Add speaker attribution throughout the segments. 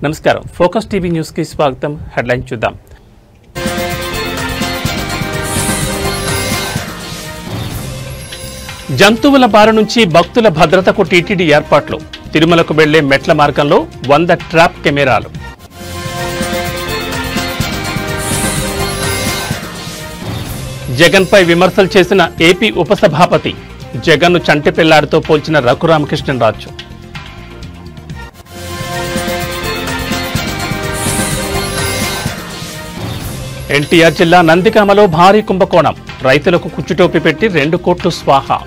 Speaker 1: నమస్కారం focus TV news కి స్వాగతం హెడ్లైన్ చూద్దాం జంతువుల బారి నుంచి భక్తుల భద్రతకు టీటీడీ ఏర్పాట్లు తిరుమలకు వెళ్లే మెట్ల మార్గంలో 100 ట్రాప్ కెమెరాలు జగన్ పై విమర్శలు చేసిన ఏపీ ఉపసభాపతి జగన్ను చంటి పిల్లాడితో పోల్చిన రఘురామకృష్ణరాజు ఎన్టీఆర్ జిల్లా నందిగామలో భారీ కుంభకోణం రైతులకు కుచ్చుటోపి పెట్టి 2 కోట్లు స్వాహా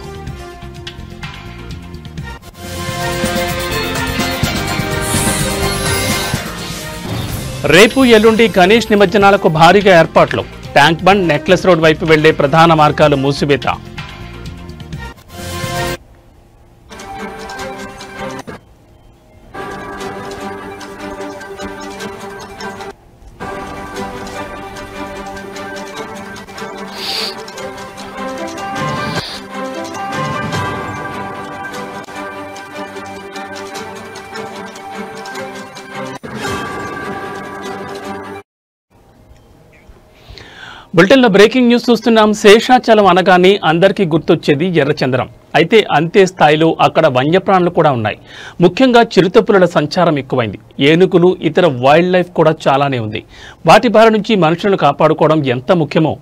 Speaker 1: రేపు ఎల్లుండి గణేష్ నిమజ్జనాలకు భారీగా ఏర్పాట్లు ట్యాంక్ బండ్ నెక్లెస్ రోడ్ వైపు వెళ్లే ప్రధాన మార్గాలు మూసివేత బులెటిన్లో బ్రేకింగ్ న్యూస్ చూస్తున్నాం. శేషాచలం అనగానే అందరికీ గుర్తొచ్చేది ఎర్రచందనం. అయితే అంతే స్థాయిలో అక్కడ వన్యప్రాణులు కూడా ఉన్నాయి. ముఖ్యంగా చిరుతపులుల సంచారం ఎక్కువైంది. ఏనుగులు, ఇతర వైల్డ్ లైఫ్ కూడా చాలానే ఉంది. వాటి బారి నుంచి మనుషులను కాపాడుకోవడం ఎంత ముఖ్యమో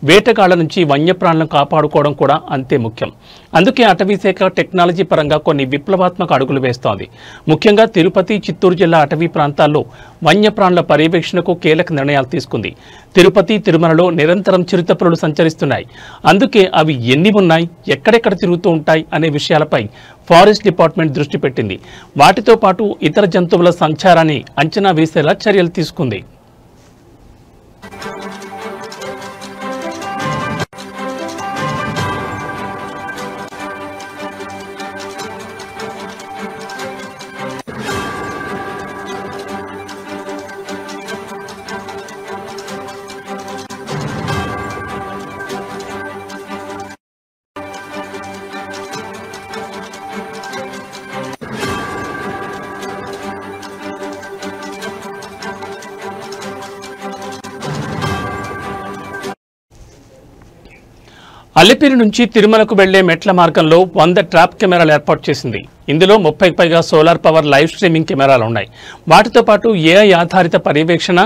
Speaker 1: వేటగాళ్ల నుంచి వన్యప్రాణులను కాపాడుకోవడం కూడా అంతే ముఖ్యం. అందుకే అటవీశాఖ టెక్నాలజీ పరంగా కొన్ని విప్లవాత్మక అడుగులు వేస్తోంది. ముఖ్యంగా తిరుపతి, చిత్తూరు జిల్లా అటవీ ప్రాంతాల్లో వన్యప్రాణుల పర్యవేక్షణకు కీలక నిర్ణయాలు తీసుకుంది. తిరుపతి, తిరుమలలో నిరంతరం చిరుతపులులు సంచరిస్తున్నాయి. అందుకే అవి ఎన్ని ఉన్నాయి, ఎక్కడెక్కడ తిరుగుతూ ఉంటాయి అనే విషయాలపై ఫారెస్ట్ డిపార్ట్మెంట్ దృష్టి పెట్టింది. వాటితో పాటు ఇతర జంతువుల సంచారాన్ని అంచనా వేసేలా చర్యలు తీసుకుంది. అలిపిరి నుంచి తిరుమలకు వెళ్లే మెట్ల మార్గంలో 100 ట్రాప్ కెమెరాలు ఏర్పాటు చేసింది. ఇందులో 30కి పైగా సోలార్ పవర్ లైవ్ స్ట్రీమింగ్ కెమెరాలు ఉన్నాయి. వాటితో పాటు ఏఐ ఆధారిత పర్యవేక్షణ,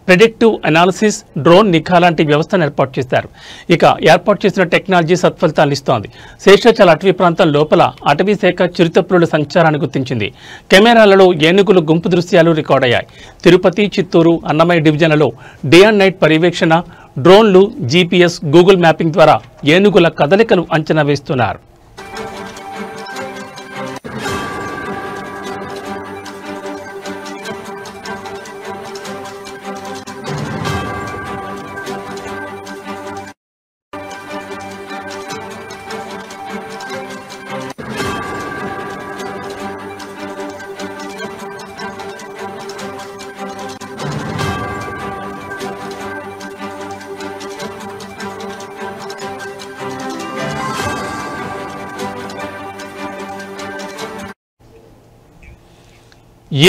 Speaker 1: ప్రెడిక్టివ్ అనాలిసిస్, డ్రోన్ నిఘా లాంటి వ్యవస్థను ఏర్పాటు చేశారు. ఇక ఏర్పాటు చేసిన టెక్నాలజీ సత్ఫలితాలు ఇస్తోంది. శేషాచల అటవీ ప్రాంతం లోపల అటవీ శాఖ చిరుతపులుల సంచారాన్ని గుర్తించింది. కెమెరాలలో ఏనుగులు గుంపు దృశ్యాలు రికార్డయ్యాయి. తిరుపతి, చిత్తూరు, అన్నమయ్య డివిజన్లలో డే అండ్ నైట్ పర్యవేక్షణ, డ్రోన్లు, జీపీఎస్, గూగుల్ మ్యాపింగ్ ద్వారా ఏనుగుల కదలికలు అంచనా వేస్తున్నారు.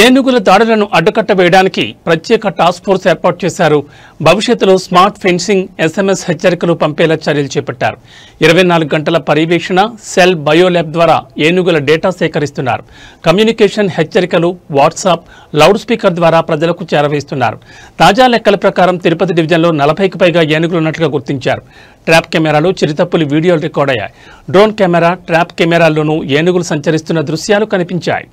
Speaker 1: ఏనుగుల దాడులను అడ్డుకట్ట వేయడానికి ప్రత్యేక టాస్క్ ఫోర్స్ ఏర్పాటు చేశారు. భవిష్యత్తులో స్మార్ట్ ఫెన్సింగ్, ఎస్ఎంఎస్ హెచ్చరికలు పంపేలా చర్యలు చేపట్టారు. 24 గంటల పర్యవేక్షణ, సెల్ బయోల్యాబ్ ద్వారా ఏనుగుల డేటా సేకరిస్తున్నారు. కమ్యూనికేషన్, హెచ్చరికలు వాట్సాప్, లౌడ్ స్పీకర్ ద్వారా ప్రజలకు చేరవేస్తున్నారు. తాజా లెక్కల ప్రకారం తిరుపతి డివిజన్లో 40కి పైగా ఏనుగులు ఉన్నట్లుగా గుర్తించారు. ట్రాప్ కెమెరాలు, చిరుతపులి వీడియోలు రికార్డ్ అయ్యాయి. డ్రోన్ కెమెరా, ట్రాప్ కెమెరాల్లోనూ ఏనుగులు సంచరిస్తున్న దృశ్యాలు కనిపించాయి.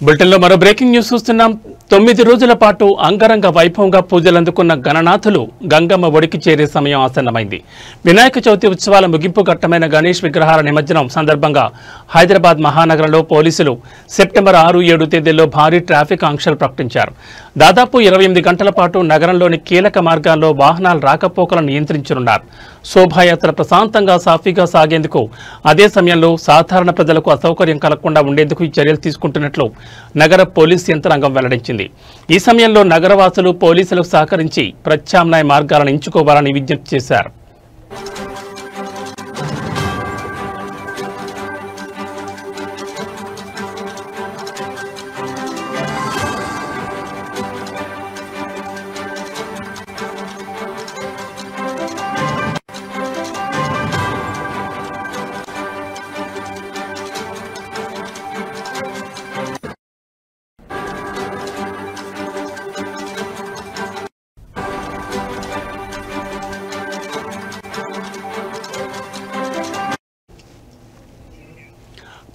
Speaker 1: బులెటిన్లో మరో బ్రేకింగ్ న్యూస్ చూస్తున్నాం. 9 రోజుల పాటు అంగరంగ వైభవంగా పూజలు అందుకున్న గణనాథులు గంగమ్మ ఒడికి చేరే సమయం ఆసన్నమైంది. వినాయక చవితి ఉత్సవాల ముగింపు ఘట్టమైన గణేష్ విగ్రహాల నిమజ్జనం సందర్భంగా హైదరాబాద్ మహానగరంలో పోలీసులు సెప్టెంబర్ 6, 7 తేదీల్లో భారీ ట్రాఫిక్ ఆంక్షలు ప్రకటించారు. దాదాపు 28 గంటల పాటు నగరంలోని కీలక మార్గాల్లో వాహనాల రాకపోకలను నియంత్రించనున్నారు. శోభాయాత్ర ప్రశాంతంగా సాఫీగా సాగేందుకు, అదే సమయంలో సాధారణ ప్రజలకు అసౌకర్యం కలగకుండా ఉండేందుకు ఈ చర్యలు తీసుకుంటున్నట్లు నగర పోలీస్ యంత్రాంగం వెల్లడించింది. ఈ సమయంలో నగరవాసులు పోలీసులకు సహకరించి ప్రత్యామ్నాయ మార్గాలను ఎంచుకోవాలని విజ్ఞప్తి చేశారు.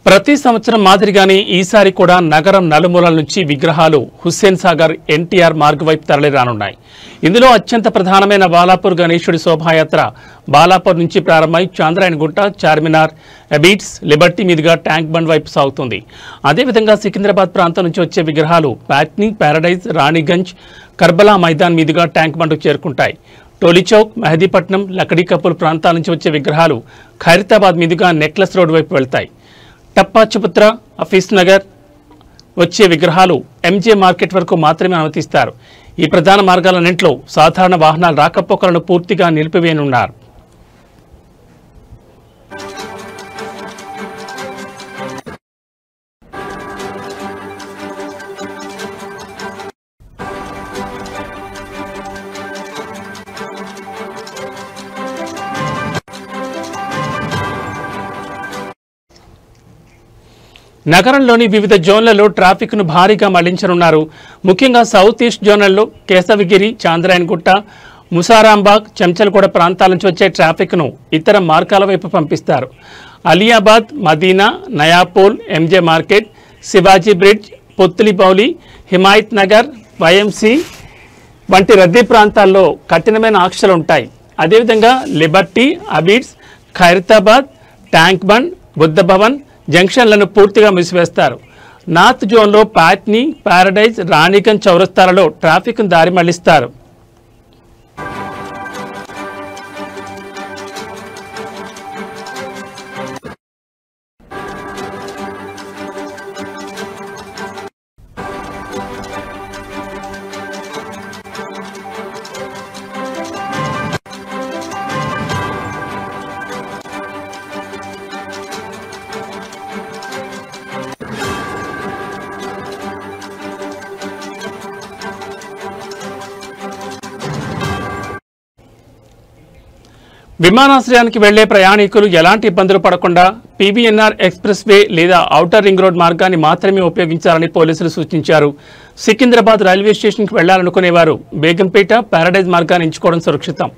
Speaker 1: ప్రతి సంవత్సరం మాదిరిగానే ఈసారి కూడా నగరం నలుమూలల నుంచి విగ్రహాలు హుస్సేన్ సాగర్ ఎన్టీఆర్ మార్గ్ వైపు తరలిరానున్నాయి. ఇందులో అత్యంత ప్రధానమైన బాలాపూర్ గణేశుడి శోభాయాత్ర బాలాపూర్ నుంచి ప్రారంభమై చాంద్రాయణగుట్ట, చార్మినార్, అబీట్స్, లిబర్టీ మీదుగా ట్యాంక్ బండ్ వైపు సాగుతుంది. అదేవిధంగా సికింద్రాబాద్ ప్రాంతం నుంచి వచ్చే విగ్రహాలు ప్యాట్నీ, ప్యారడైజ్, రాణిగంజ్, కర్బలా మైదాన్ మీదుగా ట్యాంక్ బండ్కు చేరుకుంటాయి. టోలీచౌక్, మెహదీపట్నం, లకడీ కపూర్ ప్రాంతాల నుంచి వచ్చే విగ్రహాలు ఖైరతాబాద్ మీదుగా నెక్లెస్ రోడ్ వైపు వెళ్తాయి. టప్పాచిపుత్ర, హఫీజ్ నగర్ వచ్చే విగ్రహాలు ఎంజే మార్కెట్ వరకు మాత్రమే అనుమతిస్తారు. ఈ ప్రధాన మార్గాలన్నింటిలో సాధారణ వాహనాల రాకపోకలను పూర్తిగా నిలిపివేయనున్నారు. నగరంలోని వివిధ జోన్లలో ట్రాఫిక్ను భారీగా మళ్లించనున్నారు. ముఖ్యంగా సౌత్ ఈస్ట్ జోన్లలో కేశవగిరి, చాంద్రాయణగుట్ట, ముసారాంబాగ్, చెంచల్గూడ ప్రాంతాల నుంచి వచ్చే ట్రాఫిక్ను ఇతర మార్గాల వైపు పంపిస్తారు. Aliabad, Madina, Nayapul, MJ Market, Shivaji Bridge, Putlibowli, Himayat Nagar, YMCA వంటి రద్దీ ప్రాంతాల్లో కఠినమైన ఆంక్షలు ఉంటాయి. అదేవిధంగా Liberty, Abids, Khairatabad, Tank Bund, Buddha Bhavan జంక్షన్లను పూర్తిగా మూసివేస్తారు. నార్త్ జోన్లో ప్యాట్నీ, ప్యారడైజ్, రాణిగంజ్ చౌరస్తాలలో ట్రాఫిక్ను దారి మళ్లిస్తారు. విమానాశ్రయానికి వెళ్లే ప్రయాణికులు ఎలాంటి ఇబ్బందులు పడకుండా పీవీఎన్ఆర్ ఎక్స్ప్రెస్ వే లేదా ఔటర్ రింగ్ రోడ్ మార్గాన్ని మాత్రమే ఉపయోగించాలని పోలీసులు సూచించారు. సికింద్రాబాద్ రైల్వే స్టేషన్కి వెళ్లాలనుకునేవారు బేగంపేట, ప్యారడైజ్ మార్గాన్ని ఎంచుకోవడం సురక్షితం.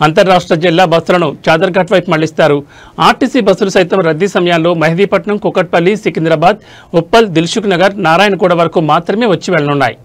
Speaker 1: అంతర్రాష్ట్ర జిల్లా బస్సులను చాదర్ఘాట్ వైపు మళ్లిస్తారు. ఆర్టీసీ బస్సులు సైతం రద్దీ సమయాల్లో మెహదీపట్నం, కుకట్పల్లి, సికింద్రాబాద్, ఉప్పల్, దిల్సుఖ్ నగర్, నారాయణగూడ వరకు మాత్రమే వచ్చి వెళ్లనున్నాయి.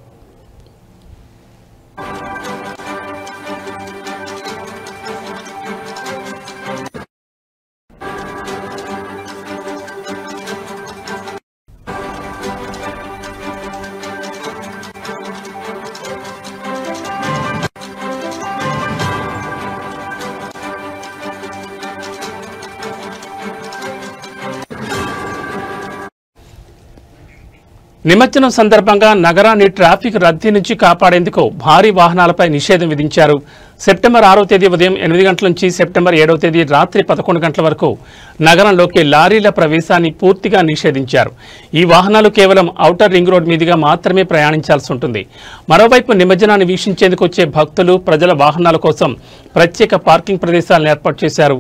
Speaker 1: నిమజ్జనం సందర్భంగా నగరాన్ని ట్రాఫిక్ రద్దీ నుంచి కాపాడేందుకు భారీ వాహనాలపై నిషేధం విధించారు. సెప్టెంబర్ 6వ తేదీ ఉదయం 8 గంటల నుంచి సెప్టెంబర్ 7వ తేదీ రాత్రి 11 గంటల వరకు నగరంలోకి లారీల ప్రవేశాన్ని పూర్తిగా నిషేధించారు. ఈ వాహనాలు కేవలం ఔటర్ రింగ్ రోడ్ మీదుగా మాత్రమే ప్రయాణించాల్సి ఉంటుంది. మరోవైపు నిమజ్జనాన్ని వీక్షించేందుకు వచ్చే భక్తులు, ప్రజల వాహనాల కోసం ప్రత్యేక పార్కింగ్ ప్రదేశాలను ఏర్పాటు చేశారు.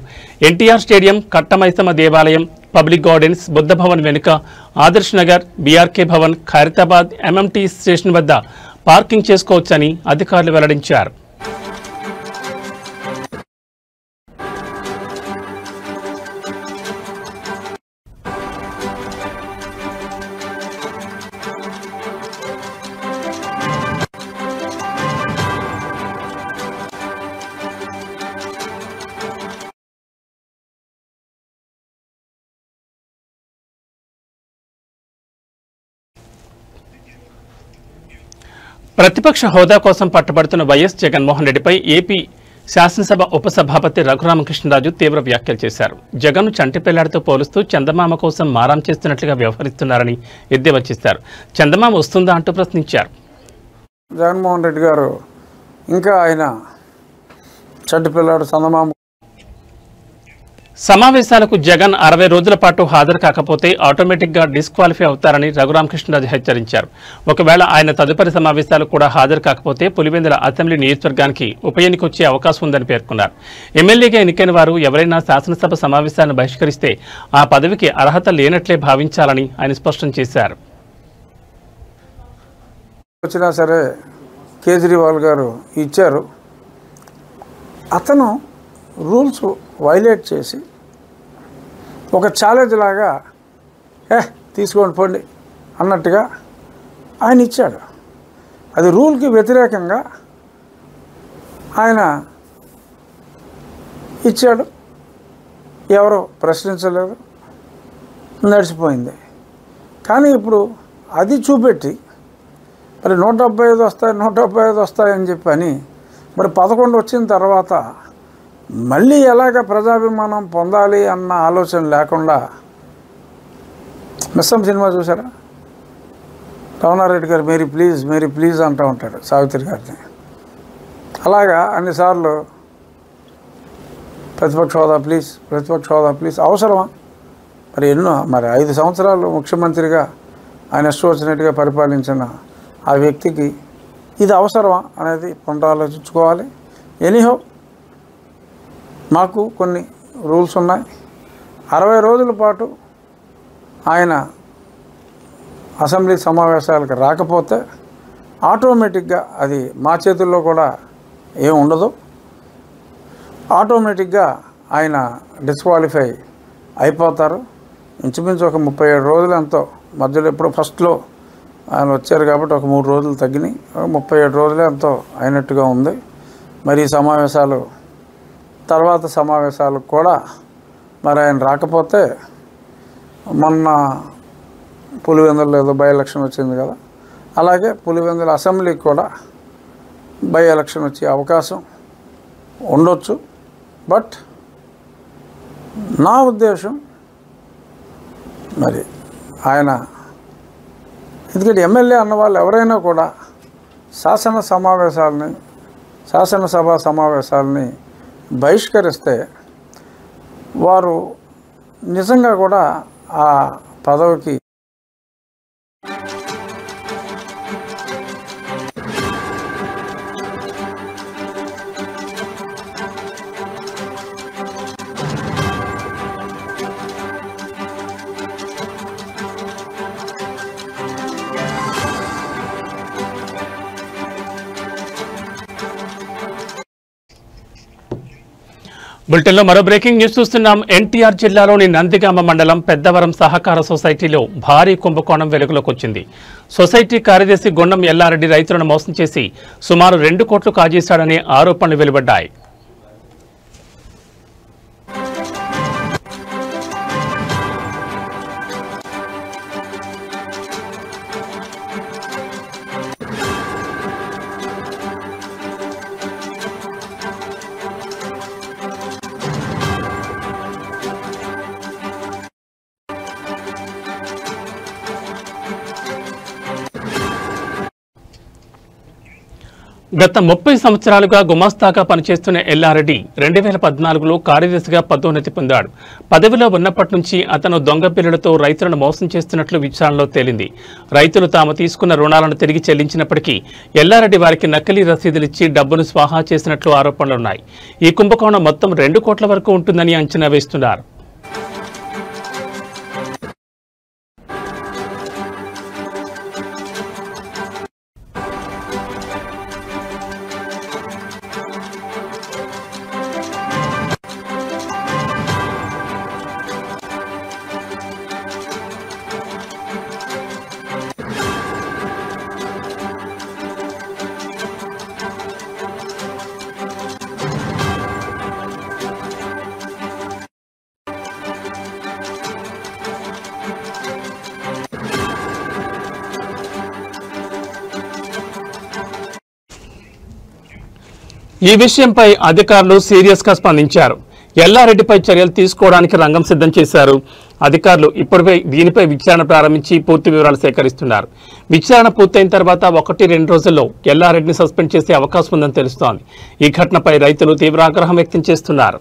Speaker 1: ఎన్టీఆర్ స్టేడియం, కట్టమైసమ్మ దేవాలయం, పబ్లిక్ గార్డెన్స్, బుద్ధ భవన్ వెనుక, Adarsh Nagar, BRK Bhavan, Khairatabad, MMT station వద్ద పార్కింగ్ చేసుకోవచ్చని అధికారులు వెల్లడించారు. ప్రతిపక్ష హోదా కోసం పట్టుబడుతున్న వైఎస్ జగన్మోహన్ రెడ్డిపై ఏపీ శాసనసభ ఉపసభాపతి రఘురామకృష్ణరాజు తీవ్ర వ్యాఖ్యలు చేశారు. జగన్ చంటిపిల్లాడితో పోలుస్తూ చందమామ కోసం మారం చేస్తున్నట్లుగా వ్యవహరిస్తున్నారని ఎద్దేవా చేశారు. చందమామ వస్తుందా అంటూ ప్రశ్నించారు.
Speaker 2: జగన్మోహన్ రెడ్డి గారు ఇంకా ఆయన చంటిపిల్లాడు చందమామ
Speaker 1: సమావేశాలకు జగన్ 60 రోజుల పాటు హాజరు కాకపోతే ఆటోమేటిక్గా డిస్క్వాలిఫై అవుతారని రఘురామకృష్ణరాజు హెచ్చరించారు. ఒకవేళ ఆయన తదుపరి సమావేశాలకు కూడా హాజరు కాకపోతే పులివెందుల అసెంబ్లీ నియోజకవర్గానికి ఉప ఎన్నిక వచ్చే అవకాశం ఉందని పేర్కొన్నారు. ఎమ్మెల్యేగా ఎన్నికైన వారు ఎవరైనా శాసనసభ సమావేశాలను బహిష్కరిస్తే ఆ పదవికి అర్హత లేనట్లే భావించాలని ఆయన స్పష్టం చేశారు.
Speaker 2: వచ్చినా సరే కేజ్రీవాల్ గారు ఇచ్చారు. అతను రూల్స్ వైలేట్ చేసి ఒక ఛాలెంజ్ లాగా తీసుకోండి పోండి అన్నట్టుగా ఆయన ఇచ్చాడు. అది రూల్కి వ్యతిరేకంగా ఆయన ఇచ్చాడు. ఎవరో ప్రశ్నించలేదు, నడిచిపోయింది. కానీ ఇప్పుడు అది చూపెట్టి మరి 175 వస్తాయని చెప్పని మరి 11 వచ్చిన తర్వాత మళ్ళీ ఎలాగ ప్రజాభిమానం పొందాలి అన్న ఆలోచన లేకుండా మిస్సం సినిమా చూసారా? రమణారెడ్డి గారు మేరీ ప్లీజ్ అంటూ ఉంటాడు సావిత్రి గారిని. అలాగా అన్నిసార్లు ప్రతిపక్ష హోదా ప్లీజ్ అవసరమా? మరి 5 సంవత్సరాలు ముఖ్యమంత్రిగా ఆయన ఇష్టం వచ్చినట్టుగా పరిపాలించిన ఆ వ్యక్తికి ఇది అవసరమా అనేది పునరాలోచించుకోవాలి. ఎనీహౌ మాకు కొన్ని రూల్స్ ఉన్నాయి. 60 రోజుల పాటు ఆయన అసెంబ్లీ సమావేశాలకు రాకపోతే ఆటోమేటిక్గా అది మా చేతుల్లో కూడా ఏం ఉండదు. ఆటోమేటిక్గా ఆయన డిస్క్వాలిఫై అయిపోతారు. ఇంచుమించు ఒక 37 రోజులు ఎంతో మధ్యలో ఎప్పుడో ఫస్ట్లో ఆయన వచ్చారు కాబట్టి ఒక 3 రోజులు తగ్గినాయి. 37 రోజులే ఎంతో అయినట్టుగా ఉంది. మరి ఈ సమావేశాలు తర్వాత సమావేశాలకు కూడా మరి ఆయన రాకపోతే మొన్న పులివెందులు ఏదో బై ఎలక్షన్ వచ్చింది కదా, అలాగే పులివెందుల అసెంబ్లీకి కూడా బై ఎలక్షన్ వచ్చే అవకాశం ఉండొచ్చు. బట్ నా ఉద్దేశం మరి ఆయన ఎందుకంటే ఎమ్మెల్యే అన్న వాళ్ళు ఎవరైనా కూడా శాసనసభ సమావేశాలని బహిష్కరిస్తే వారు నిజంగా కూడా ఆ పదవికి
Speaker 1: బులెటిన్లో మరో బ్రేకింగ్ న్యూస్ చూస్తున్నాం. ఎన్టీఆర్ జిల్లాలోని నందిగామ మండలం పెద్దవరం సహకార సొసైటీలో భారీ కుంభకోణం వెలుగులోకి వచ్చింది. సొసైటీ కార్యదర్శి గుండం ఎల్లారెడ్డి రైతులను మోసం చేసి సుమారు 2 కోట్లు కాజేశాడనే ఆరోపణలు వెలువడ్డాయి. గత 30 సంవత్సరాలుగా గుమాస్తాగా పనిచేస్తున్న ఎల్లారెడ్డి 2014లో కార్యదర్శిగా పదోన్నతి పొందాడు. పదవిలో ఉన్నప్పటి నుంచి అతను దొంగ బిల్లులతో రైతులను మోసం చేస్తున్నట్లు విచారణలో తేలింది. రైతులు తాము తీసుకున్న రుణాలను తిరిగి చెల్లించినప్పటికీ ఎల్లారెడ్డి వారికి నకిలీ రసీదులిచ్చి డబ్బును స్వాహా చేసినట్లు ఆరోపణలున్నాయి. ఈ కుంభకోణం మొత్తం 2 కోట్ల వరకు ఉంటుందని అంచనా వేస్తున్నారు. ఈ విషయంపై అధికారులు సీరియస్ గా స్పందించారు. ఎల్లారెడ్డిపై చర్యలు తీసుకోవడానికి రంగం సిద్ధం చేశారు. అధికారులు ఇప్పటిపై దీనిపై విచారణ ప్రారంభించి పూర్తి వివరాలు సేకరిస్తున్నారు. విచారణ పూర్తయిన తర్వాత 1-2 రోజుల్లో ఎల్లారెడ్డిని సస్పెండ్ చేసే అవకాశం ఉందని తెలుస్తోంది. ఈ ఘటనపై రైతులు తీవ్ర ఆగ్రహం వ్యక్తం చేస్తున్నారు.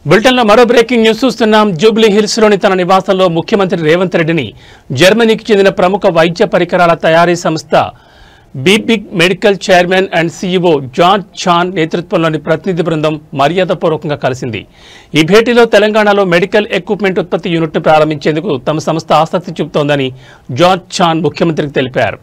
Speaker 1: బులెటిన్లో మరో బ్రేకింగ్ న్యూస్ చూస్తున్నాం. జూబ్లీ హిల్స్ లోని తన నివాసంలో ముఖ్యమంత్రి రేవంత్ రెడ్డిని జర్మనీకి చెందిన ప్రముఖ వైద్య పరికరాల తయారీ సంస్థ బీబిగ్ medical chairman and CEO John Chan నేతృత్వంలోని ప్రతినిధి బృందం మర్యాదపూర్వకంగా కలిసింది. ఈ భేటీలో తెలంగాణలో మెడికల్ ఎక్విప్మెంట్ ఉత్పత్తి యూనిట్ను ప్రారంభించేందుకు తమ సంస్థ ఆసక్తి చూపుతోందని జాన్ చాన్ ముఖ్యమంత్రికి తెలిపారు.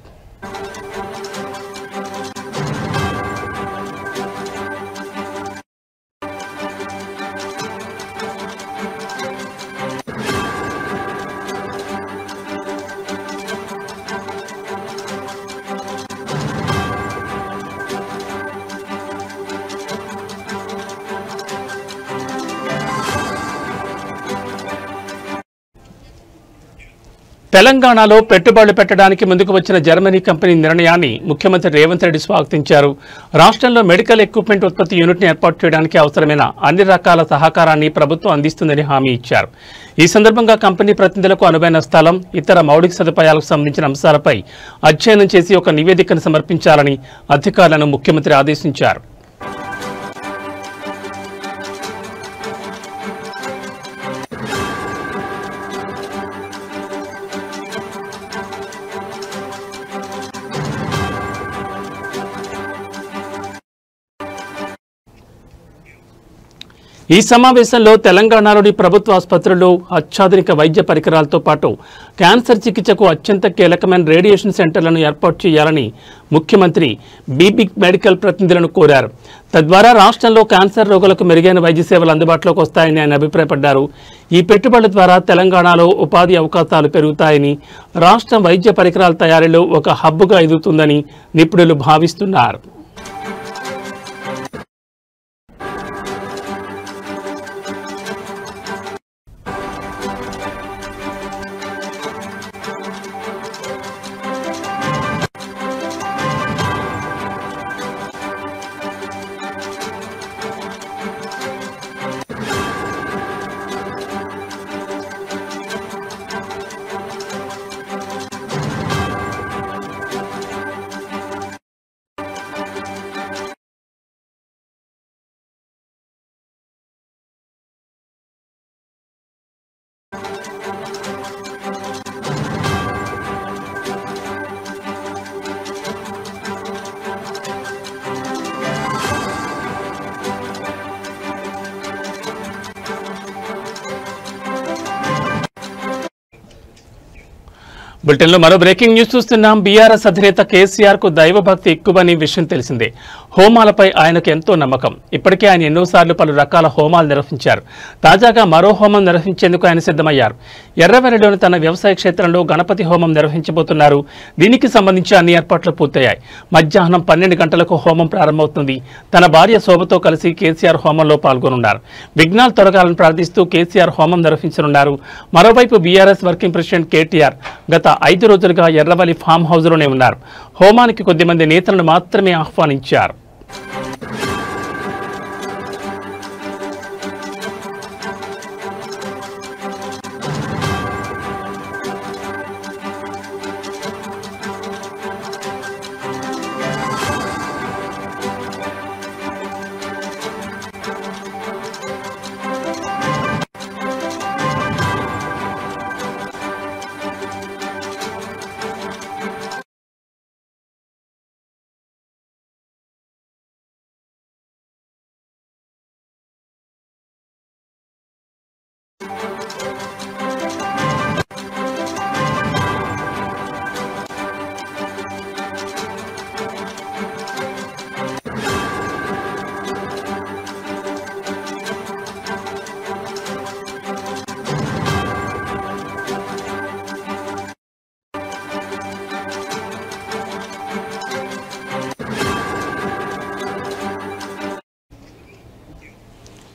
Speaker 1: తెలంగాణలో పెట్టుబడులు పెట్టడానికి ముందుకు వచ్చిన జర్మనీ కంపెనీ నిర్ణయాన్ని ముఖ్యమంత్రి రేవంత్ రెడ్డి స్వాగతించారు. రాష్ట్రంలో మెడికల్ ఎక్విప్మెంట్ ఉత్పత్తి యూనిట్ని ఏర్పాటు చేయడానికి అవసరమైన అన్ని రకాల సహకారాన్ని ప్రభుత్వం అందిస్తుందని హామీ ఇచ్చారు. ఈ సందర్భంగా కంపెనీ ప్రతినిధులకు అనువైన స్థలం, ఇతర మౌలిక సదుపాయాలకు సంబంధించిన అంశాలపై అధ్యయనం చేసి ఒక నివేదికను సమర్పించాలని అధికారులను ముఖ్యమంత్రి ఆదేశించారు. ఈ సమావేశంలో తెలంగాణలోని ప్రభుత్వ ఆసుపత్రుల్లో అత్యాధునిక వైద్య పరికరాలతో పాటు క్యాన్సర్ చికిత్సకు అత్యంత కీలకమైన రేడియేషన్ సెంటర్లను ఏర్పాటు చేయాలని ముఖ్యమంత్రి బీబిగ్ మెడికల్ ప్రతినిధులను కోరారు. తద్వారా రాష్ట్రంలో క్యాన్సర్ రోగులకు మెరుగైన వైద్య సేవలు అందుబాటులోకి వస్తాయని ఆయన అభిప్రాయపడ్డారు. ఈ పెట్టుబడుల ద్వారా తెలంగాణలో ఉపాధి అవకాశాలు పెరుగుతాయని, రాష్ట్రం వైద్య పరికరాల తయారీలో ఒక హబ్గా ఎదుగుతుందని నిపుణులు భావిస్తున్నారు. బులెటిన్లో మరో బ్రేకింగ్ న్యూస్ చూస్తున్నాం. బీఆర్ఎస్ అధినేత కేసీఆర్ కు దైవభక్తి ఎక్కువని విషయం తెలిసిందే. హోమాలపై ఆయనకు ఎంతో నమ్మకం. ఇప్పటికే ఆయన ఎన్నోసార్లు పలు రకాల హోమాలు నిర్వహించారు. తాజాగా మరో హోమం నిర్వహించేందుకు ఆయన సిద్ధమయ్యారు. ఎర్రవెల్లిలోని తన వ్యవసాయ క్షేత్రంలో గణపతి హోమం నిర్వహించబోతున్నారు. దీనికి సంబంధించి అన్ని ఏర్పాట్లు పూర్తయ్యాయి. మధ్యాహ్నం 12 గంటలకు హోమం ప్రారంభమవుతుంది. తన భార్య శోభతో కలిసి కేసీఆర్ హోమంలో పాల్గొనున్నారు. విఘ్నాలు తొలగాలని ప్రార్థిస్తూ కేసీఆర్ హోమం నిర్వహించనున్నారు. మరోవైపు బీఆర్ఎస్ వర్కింగ్ ప్రెసిడెంట్ కేటీఆర్ గత 5 రోజులుగా ఎర్రవల్లి ఫామ్ హౌస్లోనే ఉన్నారు. హోమానికి కొద్దిమంది నేతలను మాత్రమే ఆహ్వానించారు.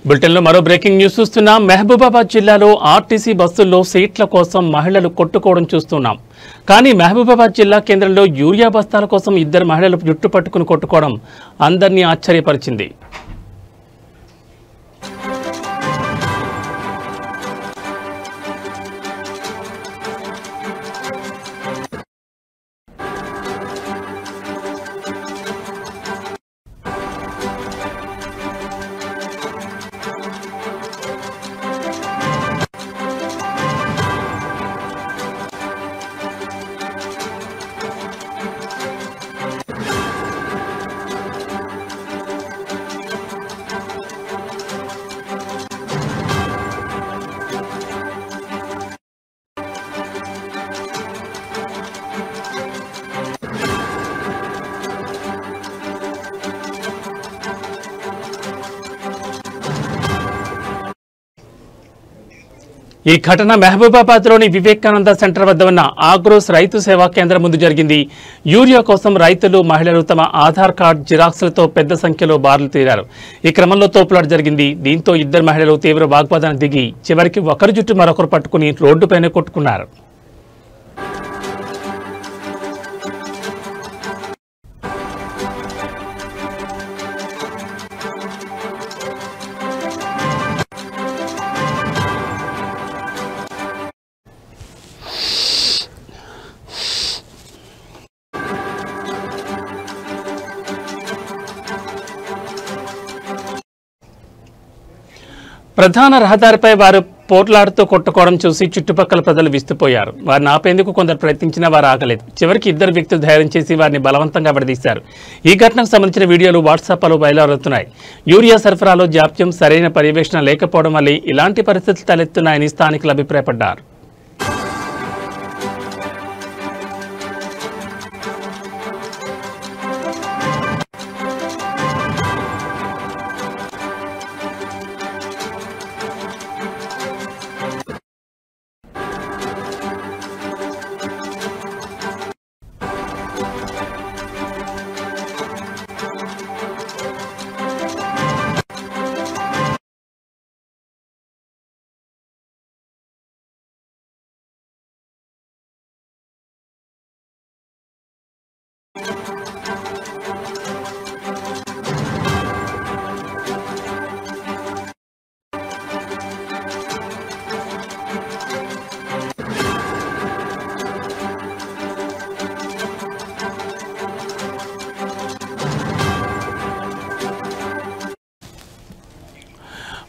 Speaker 1: బులెటిన్లో మరో బ్రేకింగ్ న్యూస్ చూస్తున్నాం. మహబూబాబాద్ జిల్లాలో ఆర్టీసీ బస్సుల్లో సీట్ల కోసం మహిళలు కొట్టుకోవడం చూస్తున్నాం. కానీ మహబూబాబాద్ జిల్లా కేంద్రంలో యూరియా బస్తాల కోసం ఇద్దరు మహిళలు జుట్టు పట్టుకుని కొట్టుకోవడం అందరినీ ఆశ్చర్యపరిచింది. ఈ ఘటన మహబూబాబాద్లోని వివేకానంద సెంటర్ వద్ద ఉన్న ఆగ్రోస్ రైతు సేవా కేంద్రం ముందు జరిగింది. యూరియా కోసం రైతులు, మహిళలు తమ ఆధార్ కార్డు జిరాక్స్లతో పెద్ద సంఖ్యలో బారులు తీరారు. ఈ క్రమంలో తోపులాట జరిగింది. దీంతో ఇద్దరు మహిళలు తీవ్ర వాగ్వాదానికి దిగి చివరికి ఒకరి జుట్టు మరొకరు పట్టుకుని రోడ్డుపైనే కొట్టుకున్నారు. ప్రధాన రహదారిపై వారు పోట్లాడుతూ కొట్టుకోవడం చూసి చుట్టుపక్కల ప్రజలు విస్తుపోయారు. వారిని ఆపేందుకు కొందరు ప్రయత్నించినా వారు ఆగలేదు. చివరికి ఇద్దరు వ్యక్తులు ధైర్యం చేసి వారిని బలవంతంగా విడదీశారు. ఈ ఘటనకు సంబంధించిన వీడియోలు వాట్సాప్లో బయలుదేరుతున్నాయి. యూరియా సరఫరాలో జాప్యం, సరైన పర్యవేక్షణ లేకపోవడం వల్లే ఇలాంటి పరిస్థితులు తలెత్తున్నాయని స్థానికులు అభిప్రాయపడ్డారు.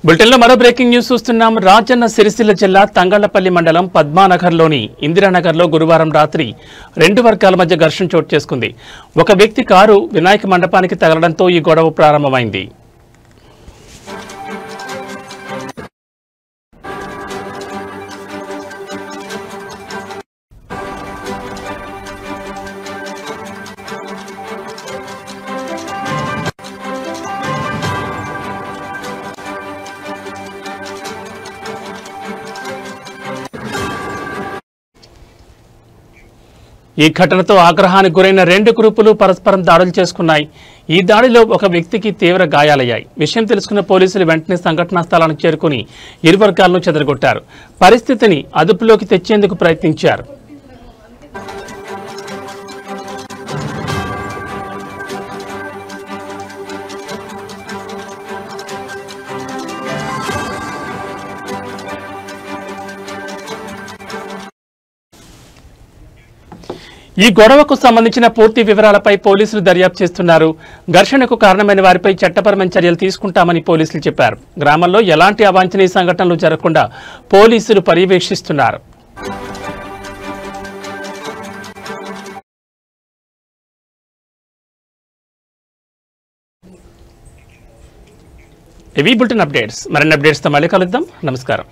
Speaker 1: బులెటిన్లో మరో బ్రేకింగ్ న్యూస్ చూస్తున్నాం. రాజన్న సిరిసిల్ల జిల్లా తంగళ్లపల్లి మండలం పద్మానగర్లోని ఇందిరానగర్లో గురువారం రాత్రి రెండు వర్గాల మధ్య ఘర్షణ చోటు చేసుకుంది. ఒక వ్యక్తి కారు వినాయక మండపానికి తగలడంతో ఈ గొడవ ప్రారంభమైంది. ఈ ఘటనతో ఆగ్రహానికి గురైన రెండు గ్రూపులు పరస్పరం దాడులు చేసుకున్నాయి. ఈ దాడిలో ఒక వ్యక్తికి తీవ్ర గాయాలయ్యాయి. విషయం తెలుసుకున్న పోలీసులు వెంటనే సంఘటనా స్థలానికి చేరుకుని ఇరు వర్గాలను చెదరగొట్టారు. పరిస్థితిని అదుపులోకి తెచ్చేందుకు ప్రయత్నించారు. ఈ గొడవకు సంబంధించిన పూర్తి వివరాలపై పోలీసులు దర్యాప్తు చేస్తున్నారు. ఘర్షణకు కారణమైన వారిపై చట్టపరమైన చర్యలు తీసుకుంటామని పోలీసులు చెప్పారు. గ్రామంలో ఎలాంటి అవాంఛనీయ సంఘటనలు జరగకుండా పోలీసులు పర్యవేక్షిస్తున్నారు. ఇవి బులెటిన్ అప్డేట్స్. మరిన్ని అప్డేట్స్తో మళ్ళీ కలుద్దాం. నమస్కారం.